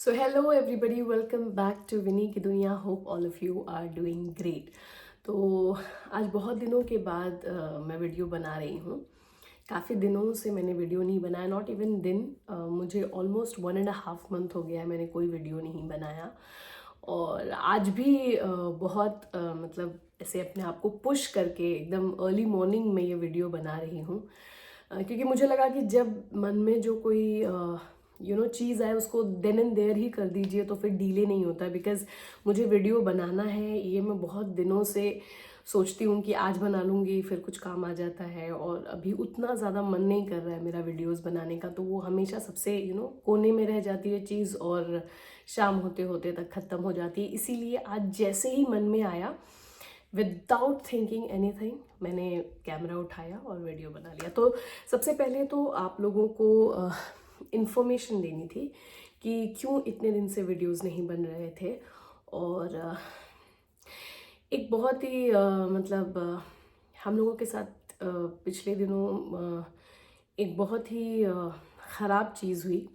So hello everybody, welcome back to विनी की दुनिया. Hope all of you are doing great. तो आज बहुत दिनों के बाद मैं वीडियो बना रही हूँ. काफ़ी दिनों से मैंने वीडियो नहीं बनाया, नॉट इवन दिन. मुझे ऑलमोस्ट 1.5 मंथ हो गया है मैंने कोई वीडियो नहीं बनाया. और आज भी बहुत मतलब ऐसे अपने आप को पुश करके एकदम अर्ली मॉर्निंग में ये वीडियो बना रही हूँ. क्योंकि मुझे लगा कि जब मन में जो कोई चीज़ है उसको देन एंड देयर ही कर दीजिए तो फिर डीले नहीं होता. बिकॉज मुझे वीडियो बनाना है, ये मैं बहुत दिनों से सोचती हूँ कि आज बना लूँगी, फिर कुछ काम आ जाता है और अभी उतना ज़्यादा मन नहीं कर रहा है मेरा वीडियोस बनाने का. तो वो हमेशा सबसे कोने में रह जाती है चीज़ और शाम होते होते तक ख़त्म हो जाती है. इसीलिए आज जैसे ही मन में आया, विदाउट थिंकिंग एनीथिंग, मैंने कैमरा उठाया और वीडियो बना लिया. तो सबसे पहले तो आप लोगों को इन्फॉर्मेशन देनी थी कि क्यों इतने दिन से वीडियोस नहीं बन रहे थे. और एक बहुत ही हम लोगों के साथ पिछले दिनों एक बहुत ही ख़राब चीज़ हुई.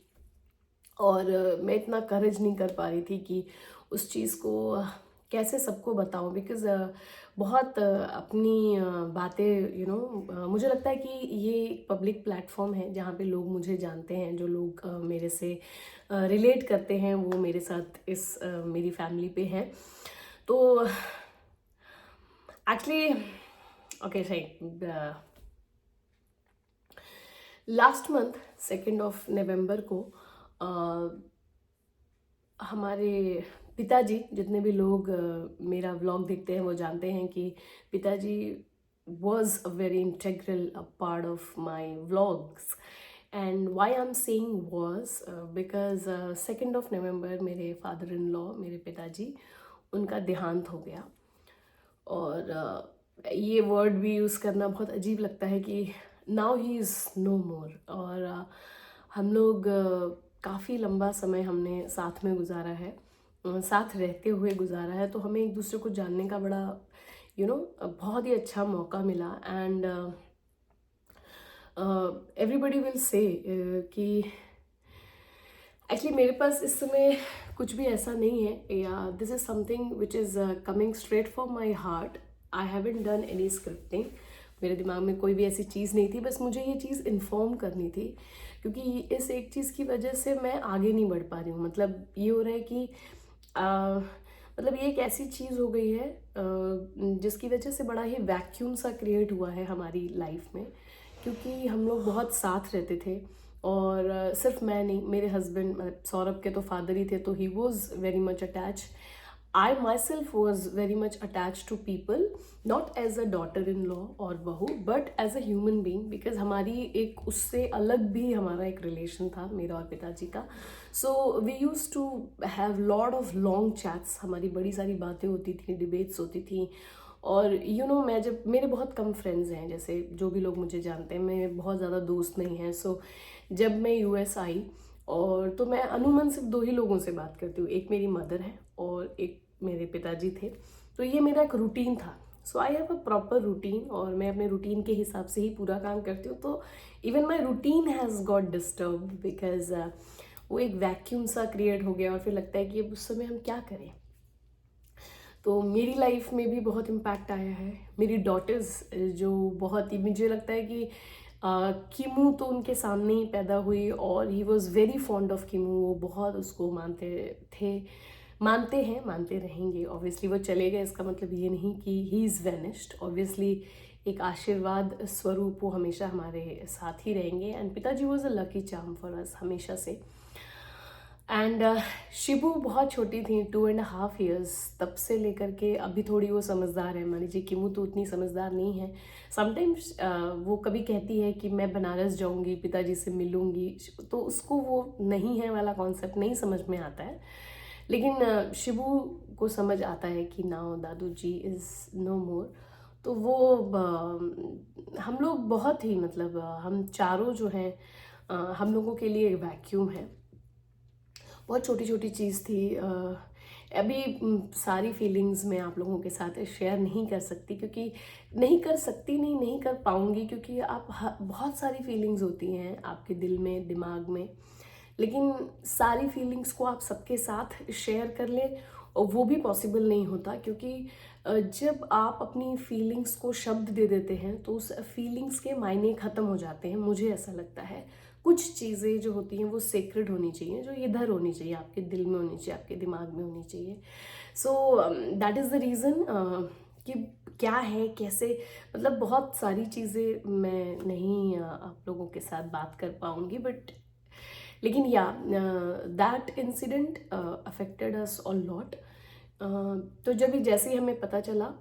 और मैं इतना करेज नहीं कर पा रही थी कि उस चीज़ को कैसे सबको बताऊं. बिकॉज़ बहुत अपनी बातें मुझे लगता है कि ये एक पब्लिक प्लेटफॉर्म है जहाँ पे लोग मुझे जानते हैं. जो लोग मेरे से रिलेट करते हैं वो मेरे साथ मेरी फैमिली पे हैं. तो एक्चुअली ओके सही, लास्ट मंथ 2 नवंबर को हमारे पिताजी, जितने भी लोग मेरा व्लॉग देखते हैं वो जानते हैं कि पिताजी was a very integral part of my vlogs. And why I'm saying was because 2 November मेरे फादर इन लॉ, मेरे पिताजी, उनका देहांत हो गया. और ये वर्ड भी यूज़ करना बहुत अजीब लगता है कि नाउ ही इज़ नो मोर. और हम लोग काफ़ी लंबा समय हमने साथ में गुजारा है, साथ रहते हुए गुजारा है. तो हमें एक दूसरे को जानने का बड़ा बहुत ही अच्छा मौका मिला. एंड एवरीबडी विल से कि एक्चुअली मेरे पास इस समय कुछ भी ऐसा नहीं है, या this is something which is coming straight from my heart. I haven't done any scripting. मेरे दिमाग में कोई भी ऐसी चीज़ नहीं थी, बस मुझे ये चीज़ इन्फॉर्म करनी थी. क्योंकि इस एक चीज़ की वजह से मैं आगे नहीं बढ़ पा रही हूँ. मतलब ये हो रहा है कि मतलब ये एक ऐसी चीज़ हो गई है जिसकी वजह से बड़ा ही वैक्यूम सा क्रिएट हुआ है हमारी लाइफ में. क्योंकि हम लोग बहुत साथ रहते थे. और सिर्फ मैं नहीं, मेरे हस्बैंड मतलब सौरभ के तो फादर ही थे, तो he was very much attach. I myself was very much attach to people, not as a daughter in law और बहू, but as a human being. Because हमारी एक उससे अलग भी हमारा एक रिलेशन था मेरा और पिताजी का. So we use to have lot of long chats. हमारी बड़ी सारी बातें होती थी, डिबेट्स होती थी. और मैं जब, मेरे बहुत कम फ्रेंड्स हैं, जैसे जो भी लोग मुझे जानते हैं, मैं बहुत ज़्यादा दोस्त नहीं हैं. सो जब मैं यूएस आई, और तो मैं अमूमन सिर्फ 2 ही लोगों से बात करती हूँ. एक मेरी मदर है और एक मेरे पिताजी थे. तो ये मेरा एक रूटीन था. So I have a proper routine और मैं अपने रूटीन के हिसाब से ही पूरा काम करती हूँ. तो even my routine has got disturb because वो एक वैक्यूम सा क्रिएट हो गया. और फिर लगता है कि अब उस समय हम क्या करें. तो मेरी लाइफ में भी बहुत इम्पैक्ट आया है. मेरी डॉटर्स जो बहुत ही, मुझे लगता है कि किमू तो उनके सामने ही पैदा हुई और he was very fond of Kimu. वो बहुत उसको मानते थे, मानते हैं, मानते रहेंगे. ऑब्वियसली वो चले गए, इसका मतलब ये नहीं कि ही इज़ वेनिश्ड. ऑब्वियसली एक आशीर्वाद स्वरूप वो हमेशा हमारे साथ ही रहेंगे. एंड पिताजी was a lucky charm for us हमेशा से. एंड शिबू बहुत छोटी थी, 2.5 years, तब से लेकर के अभी थोड़ी वो समझदार है. मान लीजिए किमू तो उतनी समझदार नहीं है. समटाइम्स वो कभी कहती है कि मैं बनारस जाऊंगी, पिताजी से मिलूंगी, तो उसको वो नहीं है वाला कॉन्सेप्ट नहीं समझ में आता है. लेकिन शिबू को समझ आता है कि now Dadu ji is no more. तो वो हम लोग बहुत ही हम चारों जो हैं, हम लोगों के लिए एक वैक्यूम है. बहुत छोटी छोटी चीज़ थी. अभी सारी फीलिंग्स मैं आप लोगों के साथ शेयर नहीं कर सकती, क्योंकि नहीं कर पाऊँगी. क्योंकि आप बहुत सारी फीलिंग्स होती हैं आपके दिल में, दिमाग में, लेकिन सारी फीलिंग्स को आप सबके साथ शेयर कर लें, और वो भी पॉसिबल नहीं होता, क्योंकि जब आप अपनी फीलिंग्स को शब्द दे देते हैं तो उस फीलिंग्स के मायने ख़त्म हो जाते हैं, मुझे ऐसा लगता है। कुछ चीज़ें जो होती हैं वो सेक्रेड होनी चाहिए, जो इधर होनी चाहिए, आपके दिल में होनी चाहिए, आपके दिमाग में होनी चाहिए। So that is the reason कि क्या है, कैसे, मतलब बहुत सारी चीज़ें मैं नहीं आप लोगों के साथ बात कर पाऊँगी, बट लेकिन या that incident affected us all lot. तो जब जैसे ही हमें पता चला,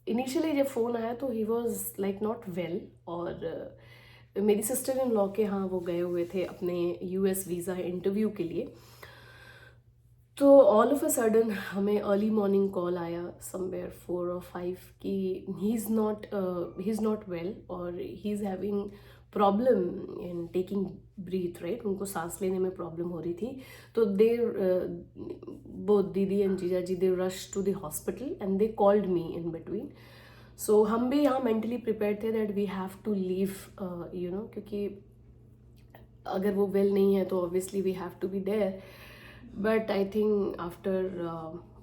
इनिशियली जब फ़ोन आया तो he was like not well, और मेरी सिस्टर इन लॉ के यहाँ वो गए हुए थे अपने यूएस वीज़ा इंटरव्यू के लिए। तो ऑल ऑफ अ सडन हमें अर्ली मॉर्निंग कॉल आया समवेयर 4 और 5 कि ही इज़ नॉट वेल, और he is having problem in taking breath, right, उनको सांस लेने में प्रॉब्लम हो रही थी। तो they both didi and jija ji they rush to the hospital and they called me in between. So हम भी यहाँ मेंटली प्रिपेयर थे that we have to leave, you know, क्योंकि अगर वो वेल नहीं है तो obviously we have to be there. But I think after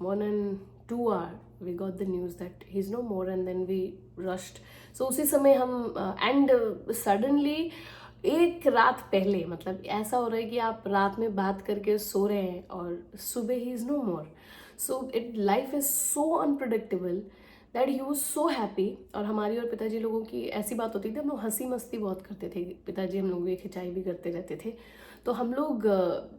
1 and 2 hours we got the news that he's no more, and then we rushed. So उसी समय हम and suddenly एक रात पहले, मतलब ऐसा हो रहा है कि आप रात में बात करके सो रहे हैं और सुबह he is no more. So it life is so unpredictable that he was so happy. और हमारी और पिताजी लोगों की ऐसी बात होती थी, हम लोग हंसी मस्ती बहुत करते थे, पिताजी हम लोग भी खिंचाई भी करते रहते थे। तो हम लोग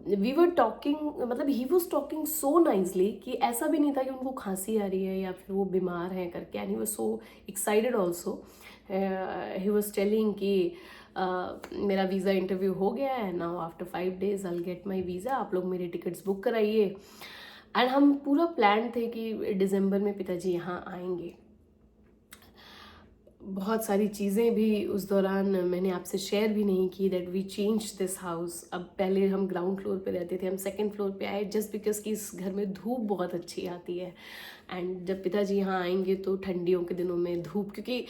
वी वर टॉकिंग, मतलब he was talking so nicely कि ऐसा भी नहीं था कि उनको खांसी आ रही है या फिर वो बीमार हैं करके, and he was so excited also. He was telling कि मेरा वीज़ा इंटरव्यू हो गया है, now after 5 days I get my visa, आप लोग मेरी टिकट्स बुक कराइए। एंड हम पूरा प्लान थे कि दिसंबर में पिताजी यहाँ आएंगे। बहुत सारी चीज़ें भी उस दौरान मैंने आपसे शेयर भी नहीं की, that we change this house. अब पहले हम ग्राउंड फ्लोर पे रहते थे, हम सेकंड फ्लोर पे आए, जस्ट बिकॉज कि इस घर में धूप बहुत अच्छी आती है। एंड जब पिताजी यहाँ आएंगे तो ठंडियों के दिनों में धूप, क्योंकि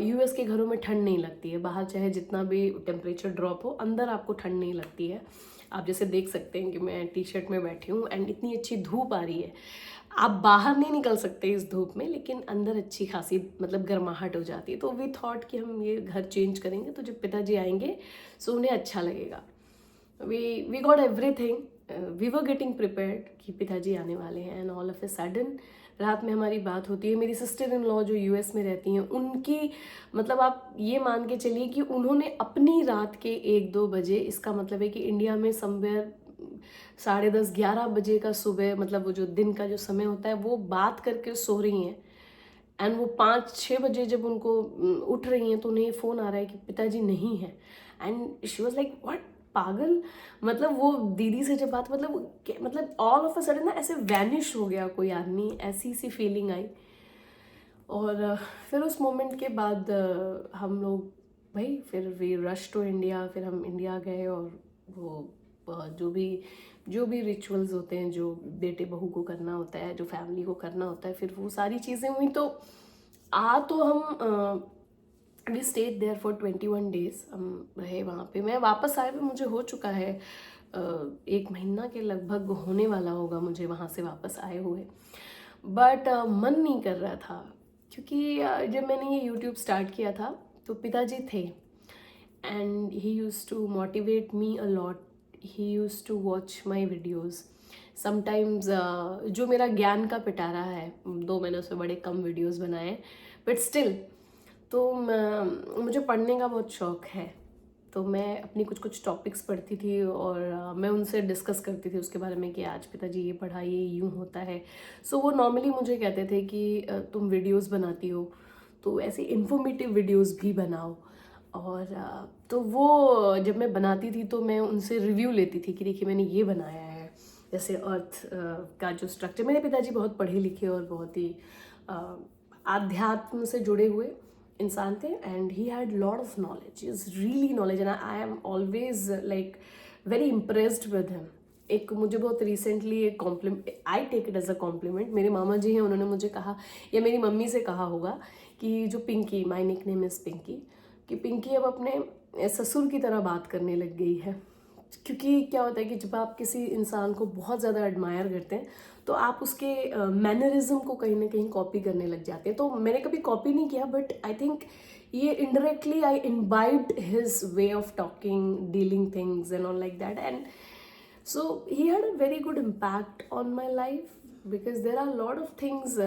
यूएस के घरों में ठंड नहीं लगती है, बाहर चाहे जितना भी टेम्परेचर ड्रॉप हो, अंदर आपको ठंड नहीं लगती है। आप जैसे देख सकते हैं कि मैं टी शर्ट में बैठी हूँ एंड इतनी अच्छी धूप आ रही है, आप बाहर नहीं निकल सकते इस धूप में, लेकिन अंदर अच्छी खासी मतलब गर्माहट हो जाती है। तो वी थॉट कि हम ये घर चेंज करेंगे तो जब पिताजी आएंगे सो उन्हें अच्छा लगेगा। We got everything, we were getting prepared कि पिताजी आने वाले हैं। And all of a sudden रात में हमारी बात होती है। मेरी सिस्टर इन लॉ जो यूएस में रहती हैं, उनकी मतलब आप ये मान के चलिए कि उन्होंने अपनी रात के 1-2 बजे, इसका मतलब है कि इंडिया में समवेयर 10:30-11 बजे का सुबह, मतलब वो जो दिन का जो समय होता है, वो बात करके सो रही हैं। एंड वो 5-6 बजे जब उनको उठ रही हैं तो उन्हें फ़ोन आ रहा है कि पिताजी नहीं है। And she was like what, पागल, मतलब वो दीदी से जब बात, मतलब ऑल ऑफ अ सडन ना ऐसे वैनिश हो गया कोई आदमी, ऐसी सी फीलिंग आई। और फिर उस मोमेंट के बाद हम लोग भाई फिर वी रश टू इंडिया। फिर हम इंडिया गए और वो जो भी रिचुअल्स होते हैं, जो बेटे बहू को करना होता है, जो फैमिली को करना होता है, फिर वो सारी चीज़ें हुई। तो तो हम we stayed there for 21 days, हम रहे वहाँ पे। मैं वापस आए हुए मुझे हो चुका है 1 महीना के लगभग होने वाला होगा मुझे वहाँ से वापस आए हुए। बट मन नहीं कर रहा था, क्योंकि जब मैंने ये यूट्यूब स्टार्ट किया था तो पिताजी थे, and he used to motivate me a lot, he used to watch my videos. Sometimes जो मेरा ज्ञान का पिटारा है, 2 मैंने उसमें बड़े कम वीडियोज़ बनाए, बट स्टिल तो मुझे पढ़ने का बहुत शौक है। तो मैं अपनी कुछ कुछ टॉपिक्स पढ़ती थी और मैं उनसे डिस्कस करती थी उसके बारे में कि आज पिताजी ये पढ़ा, ये यूँ होता है। सो वो नॉर्मली मुझे कहते थे कि तुम वीडियोस बनाती हो तो ऐसे इंफॉर्मेटिव वीडियोस भी बनाओ। और तो वो जब मैं बनाती थी तो मैं उनसे रिव्यू लेती थी कि देखिए मैंने ये बनाया है। जैसे अर्थ का जो स्ट्रक्चर, मेरे पिताजी बहुत पढ़े लिखे और बहुत ही आध्यात्म से जुड़े हुए इंसान थे, and he had lot of knowledge, is really knowledge, and I am always like very impressed with him. एक मुझे बहुत रिसेंटली एक compliment, I take it as a compliment, मेरे मामा जी हैं, उन्होंने मुझे कहा या मेरी मम्मी से कहा होगा कि जो Pinky, my nickname is Pinky, कि पिंकी अब अपने ससुर की तरह बात करने लग गई है। क्योंकि क्या होता है कि जब आप किसी इंसान को बहुत ज़्यादा एडमायर करते हैं तो आप उसके मैनरिज्म को कहीं ना कहीं कॉपी करने लग जाते हैं। तो मैंने कभी कॉपी नहीं किया, बट आई थिंक ये indirectly I imbibed his way of talking, dealing things and all like that, and so he had a very good impact on my life because there are a lot of things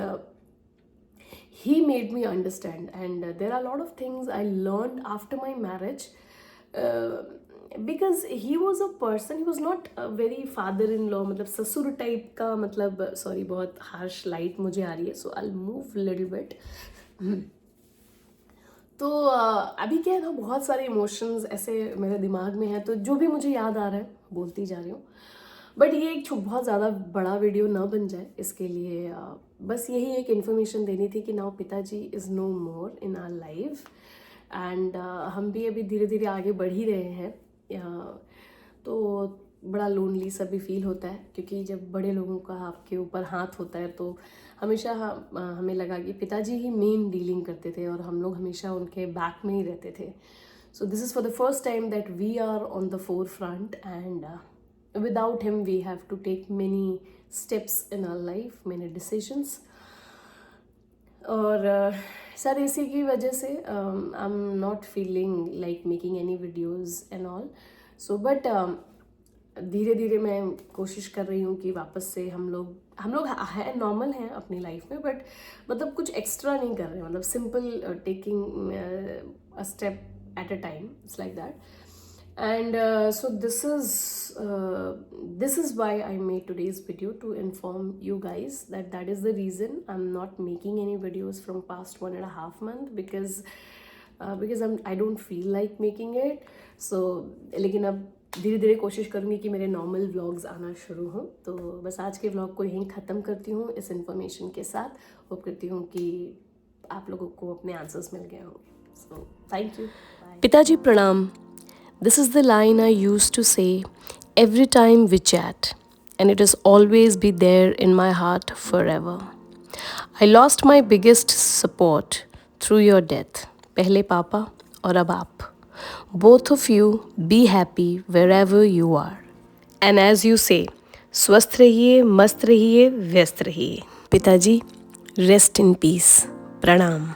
he made me understand, and there are a lot of things I learned after my marriage, uh, because he was a person, he was not a very father in law, मतलब ससुर type का, मतलब sorry बहुत harsh light मुझे आ रही है, सो I move little bit. तो अभी क्या है ना, बहुत सारे इमोशंस ऐसे मेरे दिमाग में हैं, तो जो भी मुझे याद आ रहा है बोलती जा रही हूँ। बट ये एक बहुत ज़्यादा बड़ा वीडियो ना बन जाए, इसके लिए बस यही एक इन्फॉर्मेशन देनी थी कि नाउ पिताजी is no more in our life, and हम भी अभी धीरे धीरे आगे बढ़ ही रहे हैं। तो बड़ा लोनली सा भी फील होता है, क्योंकि जब बड़े लोगों का आपके ऊपर हाथ होता है तो हमेशा हमें लगा कि पिताजी ही मेन डीलिंग करते थे और हम लोग हमेशा उनके बैक में ही रहते थे। So this is for the first time that we are on the forefront, and without him we have to take many steps in our life, many decisions, और सर इसी की वजह से I am not feeling like making any videos and all. So but धीरे धीरे मैं कोशिश कर रही हूँ कि वापस से हम लोग है नॉर्मल हैं अपनी लाइफ में, बट मतलब कुछ एक्स्ट्रा नहीं कर रहे हैं, मतलब simple taking a step at a time, it's like that. And so this is why I made today's video, to inform you guys that that is the reason I'm not making any videos from past 1.5 months, because I don't feel like making it. So लेकिन अब धीरे धीरे कोशिश करूँगी कि मेरे normal vlogs आना शुरू हों। तो बस आज के व्लॉग को यहीं ख़त्म करती हूँ इस इन्फॉर्मेशन के साथ। होप करती हूँ कि आप लोगों को अपने आंसर्स मिल गए होंगे। So thank you. पिताजी प्रणाम। This is the line I used to say every time we chat, and it has always been there in my heart forever. I lost my biggest support through your death. पहले पापा और अब आप. Both of you be happy wherever you are. And as you say, स्वस्थ रहिए, मस्त रहिए, व्यस्त रहिए. पिताजी, rest in peace. प्रणाम.